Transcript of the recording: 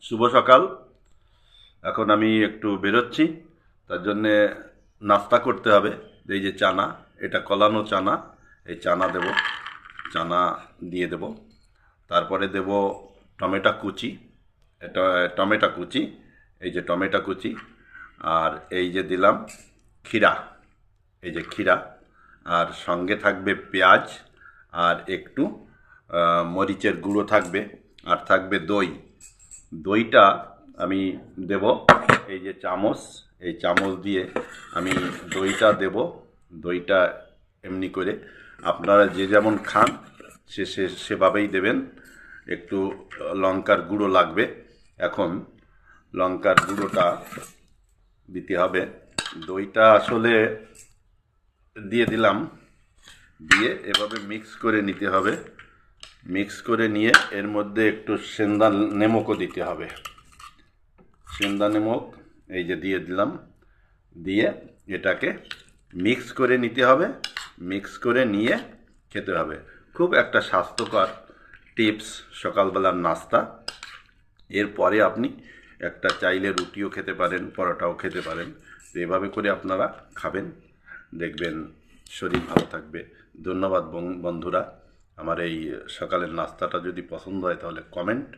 শুভ সকাল। এখন আমি একটু বেরোচ্ছি, তার জন্যে নাস্তা করতে হবে। এই যে চানা, এটা কলানো চানা, এই চানা দেব, চানা দিয়ে দেব। তারপরে দেব টমেটো কুচি, এটা টমেটো কুচি, এই যে টমেটো কুচি। আর এই যে দিলাম ক্ষীরা, এই যে ক্ষীরা। আর সঙ্গে থাকবে পেঁয়াজ, আর একটু মরিচের গুঁড়ো থাকবে, আর থাকবে দই। দইটা আমি দেব, এই যে চামচ, এই চামচ দিয়ে আমি দইটা দেব। দইটা এমনি করে আপনারা যে যেমন খান সেভাবেই দেবেন। একটু লঙ্কার গুঁড়ো লাগবে, এখন লঙ্কার গুঁড়োটা দিতে হবে। দইটা আসলে দিয়ে দিলাম, দিয়ে এভাবে মিক্স করে নিতে হবে। মিক্স করে নিয়ে এর মধ্যে একটু সেন্দা নেমকও দিতে হবে। সেন্দা নেমক এই যে দিয়ে দিলাম, দিয়ে এটাকে মিক্স করে নিতে হবে। মিক্স করে নিয়ে খেতে হবে। খুব একটা স্বাস্থ্যকর টিপস সকালবেলার নাস্তা। এরপরে আপনি একটা চাইলে রুটিও খেতে পারেন, পরোটাও খেতে পারেন। তো এভাবে করে আপনারা খাবেন, দেখবেন শরীর ভালো থাকবে। ধন্যবাদ বন্ধুরা। আমার এই সকালের নাস্তাটা যদি পছন্দ হয় তাহলে কমেন্ট